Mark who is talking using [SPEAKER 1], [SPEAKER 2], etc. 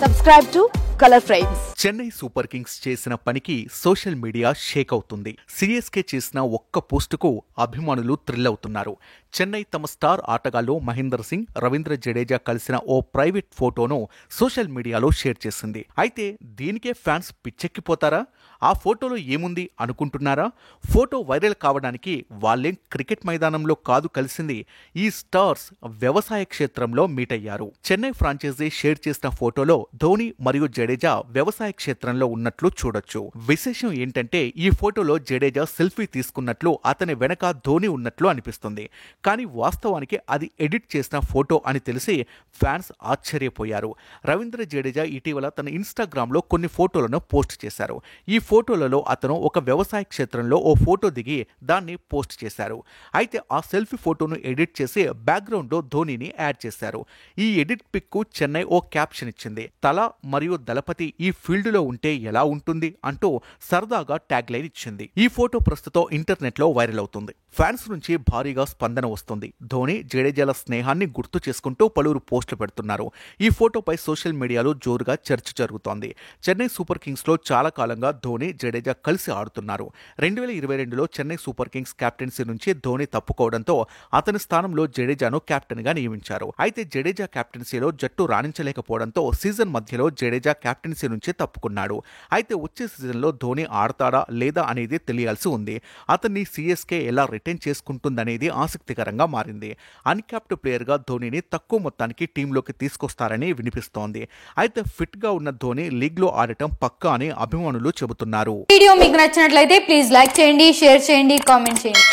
[SPEAKER 1] Subscribe to Color Frames.
[SPEAKER 2] Chennai super Kings చేసిన పనికి social media Sheikh అవుతుంది. సిఎస్కే చేసిన ఒక్క పోస్టుకు అభిమానులు థ్రిల్ అవుతున్నారు. చెన్నై తమ స్టార్ ఆటగాళ్లు మహేందర్ సింగ్, రవీంద్ర జడేజా కలిసిన ఓ ప్రైవేట్ ఫోటోను సోషల్ మీడియాలో షేర్ చేసింది. అయితే దీనికే ఫ్యాన్స్ పిచ్చెక్కిపోతారా? ఆ ఫోటోలో ఏముంది అనుకుంటున్నారా? ఫోటో వైరల్ కావడానికి వాళ్ళేం క్రికెట్ మైదానంలో కాదు కలిసింది, ఈ స్టార్స్ వ్యవసాయ క్షేత్రంలో మీట్ అయ్యారు. చెన్నై ఫ్రాంచైజీ షేర్ చేసిన ఫోటోలో ధోని మరియు జడేజా వ్యవసాయ క్షేత్రంలో ఉన్నట్లు చూడొచ్చు. విశేషం ఏంటంటే ఈ ఫోటోలో జడేజా సెల్ఫీ తీసుకున్నట్లు, అతని వెనక ధోని ఉన్నట్లు అనిపిస్తుంది. కానీ వాస్తవానికి అది ఎడిట్ చేసిన ఫోటో అని తెలిసి ఫ్యాన్స్ ఆశ్చర్యపోయారు. రవీంద్ర జడేజా ఇటీవల తన ఇన్స్టాగ్రామ్లో కొన్ని ఫోటోలను పోస్ట్ చేశారు. ఈ ఫోటోలలో అతను ఒక వ్యవసాయ క్షేత్రంలో ఓ ఫోటో దిగి దాన్ని పోస్ట్ చేశారు. అయితే ఆ సెల్ఫీ ఫోటోను ఎడిట్ చేసి బ్యాక్గ్రౌండ్లో ధోనిని యాడ్ చేశారు. ఈ ఎడిట్ పిక్ కు చెన్నై ఓ క్యాప్షన్ ఇచ్చింది. తల మరియు దళపతి ఈ ఫీల్డ్లో ఉంటే ఎలా ఉంటుంది అంటూ సరదాగా ట్యాగ్ లైన్ ఇచ్చింది. ఈ ఫోటో ప్రస్తుతం ఇంటర్నెట్లో వైరల్ అవుతుంది. ఫ్యాన్స్ నుంచి భారీగా స్పందన వస్తుంది. ధోని జడేజాల స్నేహాన్ని గుర్తు చేసుకుంటూ పలువురు పోస్టులు పెడుతున్నారు. ఈ ఫోటోపై సోషల్ మీడియాలో జోరుగా చర్చ జరుగుతోంది. చెన్నై సూపర్ కింగ్స్ లో చాలా కాలంగా ధోని జడేజా కలిసి ఆడుతున్నారు. 2022లో చెన్నై సూపర్ కింగ్స్ కెప్టెన్సీ నుంచి ధోని తప్పుకోవడంతో అతని స్థానంలో జడేజాను కెప్టెన్ గా నియమించారు. అయితే జడేజా కెప్టెన్సీలో జట్టు రాణించలేకపోవడంతో సీజన్ మధ్యలో జడేజా కెప్టెన్సీ నుంచి తప్పుకున్నాడు. అయితే వచ్చే సీజన్లో ధోని ఆడతాడా లేదా అనేది తెలియాల్సి ఉంది. అతన్ని సిఎస్కే ఎలా రిటైన్ చేసుకుంటుందనేది ఆసక్తికరంగా మారింది. అన్క్యాప్డ్ ప్లేయర్ గా ధోనిని తక్కువ మొత్తానికి టీంలోకి తీసుకొస్తారని వినిపిస్తోంది. అయితే ఫిట్ గా ఉన్న ధోని లీగ్ లో ఆడటం పక్కా అని అభిమానులు చెబుతున్నారు.
[SPEAKER 1] వీడియో మీకు నచ్చినట్లయితే ప్లీజ్ లైక్ చేయండి, షేర్ చేయండి, కామెంట్ చేయండి.